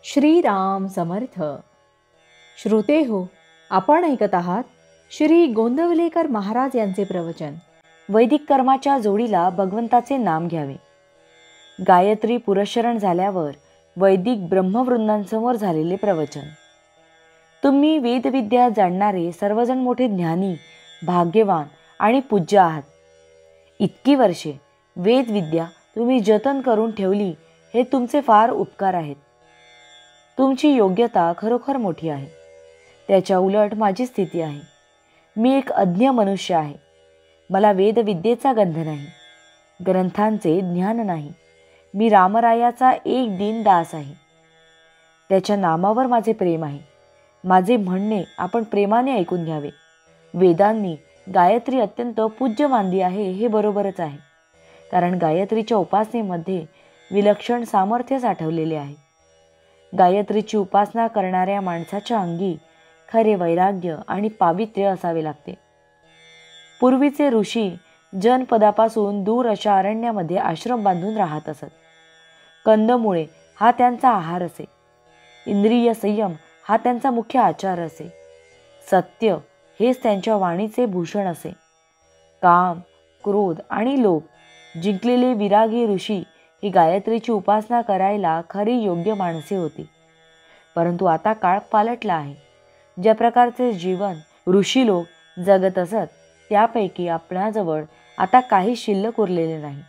श्रीराम समर्थ. श्रोते हो, आपण ऐकत आहात श्री गोंदवलेकर महाराज यांचे प्रवचन. वैदिक कर्माच्या जोडीला भगवंताचे नाम घ्यावे. गायत्री पुरस्चरण झाल्यावर वैदिक ब्रह्मवृंदांसमोर झालेले प्रवचन. तुम्ही वेदविद्या जाणणारे सर्वजण मोठे ज्ञानी, भाग्यवान आणि पूज्य आहात. इतकी वर्षे वेदविद्या तुम्ही जतन करून ठेवली, हे तुमचे फार उपकार आहेत. तुमची योग्यता खरोखर मोठी आहे. त्याच्या उलट माझी स्थिती आहे. मी एक अज्ञ मनुष्य आहे. मला वेदविद्येचा गंध नाही, ग्रंथांचे ज्ञान नाही. मी रामरायाचा एक दीन दास आहे. त्याच्या नामावर माझे प्रेम आहे. माझे म्हणणे आपण प्रेमाने ऐकून घ्यावे. वेदांनी गायत्री अत्यंत पूज्य मानली आहे, हे बरोबरच आहे. कारण गायत्रीच्या उपासनेमध्ये विलक्षण सामर्थ्य साठवलेले आहे. गायत्रीची उपासना करणाऱ्या माणसाच्या अंगी खरे वैराग्य आणि पावित्र्य असावे लागते. पूर्वीचे ऋषी जनपदापासून दूर अशा अरण्यामध्ये आश्रम बांधून राहत असत. कंदमुळे हा त्यांचा आहार असे. इंद्रिय संयम हा त्यांचा मुख्य आचार असे. सत्य हेच त्यांच्या वाणीचे भूषण असे. काम, क्रोध आणि लोभ जिंकलेले विरागी ऋषी ही गायत्रीची उपासना करायला खरी योग्य माणसे होती. परंतु आता काळ पालटला आहे. ज्या प्रकारचे जीवन ऋषी लोक जगत असत, त्यापैकी आपणाजवळ आता काही शिल्लक उरलेले नाही.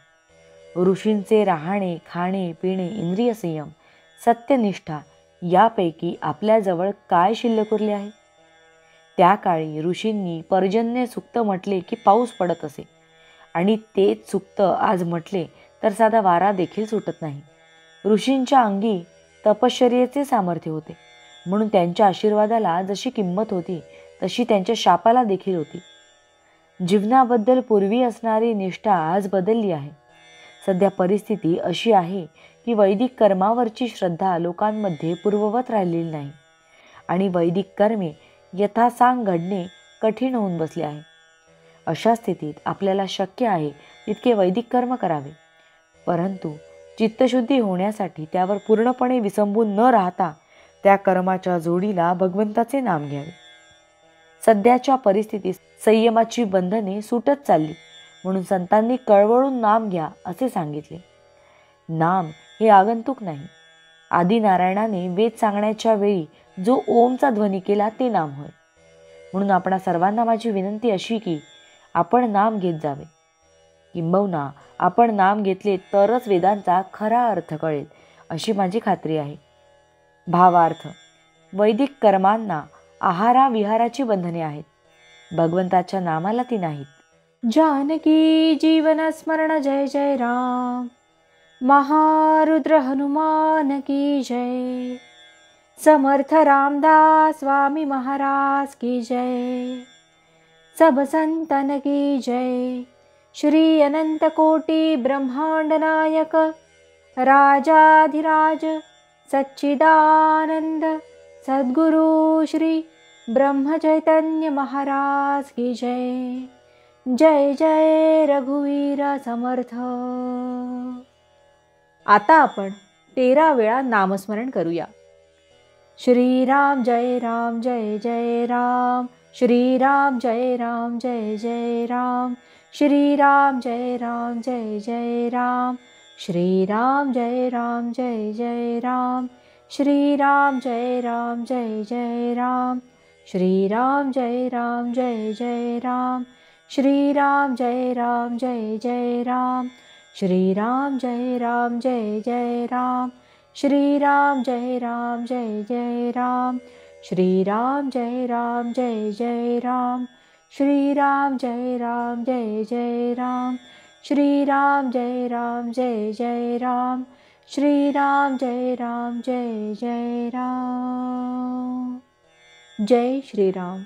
ऋषींचे राहणे, खाणे, पिणे, इंद्रिय संयम, सत्यनिष्ठा यापैकी आपल्याजवळ काय शिल्लक उरले आहे? त्या काळी ऋषींनी पर्जन्य सुक्त म्हटले की पाऊस पडत असे, आणि तेच सुक्त आज म्हटले तर साधा वारा देखील सुटत नाही. ऋषींच्या अंगी तपश्चर्येचे सामर्थ्य होते, म्हणून त्यांच्या आशीर्वादाला जशी किंमत होती तशी त्यांच्या शापाला देखील होती. जीवनाबद्दल पूर्वी असणारी निष्ठा आज बदलली आहे. सध्या परिस्थिती अशी आहे की वैदिक कर्मावरची श्रद्धा लोकांमध्ये पूर्ववत राहिलेली नाही, आणि वैदिक कर्मे यथासांग घडणे कठीण होऊन बसले आहे. अशा स्थितीत आपल्याला शक्य आहे तितके वैदिक कर्म करावे, परंतु चित्तशुद्धी होण्यासाठी त्यावर पूर्णपणे विसंबून न राहता त्या कर्माच्या जोडीला भगवंताचे नाम घ्यावे. सध्याच्या परिस्थितीत संयमाची बंधने सुटत चालली, म्हणून संतांनी कळवळून नाम घ्या असे सांगितले. नाम हे आगंतुक नाही. आदिनारायणाने वेद सांगण्याच्या वेळी जो ओमचा ध्वनी केला ते नाम होय. म्हणून आपणा सर्वांना माझी विनंती अशी की आपण नाम घेत जावे. किंबहुना आपण नाम घेतले तरच वेदांचा खरा अर्थ कळेल, अशी माझी खात्री आहे. भावार्थ: वैदिक कर्मांना आहाराविहाराची बंधने आहेत, भगवंताच्या नामाला ती नाहीत. जानकी जीवन स्मरण जय जय राम. महारुद्र हनुमान की जय. समर्थ रामदास स्वामी महाराज की जय. सब संतन की जय. श्री अनंत कोटि ब्रह्मांड नायक राजाधिराज सच्चिदानंद सद्गुरु श्री ब्रह्म चैतन्य महाराज की जय. जय जय रघुवीर समर्थ. आता आपण 13 वेळा नामस्मरण करूया. श्रीराम जय राम जय जय राम. श्रीराम जय राम जय जय राम. श्रीराम जय राम जय जय राम. श्रीराम जय राम जय जय राम. श्रीराम जय राम जय जय राम. श्रीराम जय राम जय जय राम. श्रीराम जय राम जय जय राम. श्रीराम जय राम जय जय राम. श्रीराम जय राम जय जय राम. श्रीराम जय राम जय जय राम. श्रीराम जय राम जय जय राम. श्रीराम जय राम जय जय राम. श्रीराम जय राम जय जय राम. जय श्रीराम.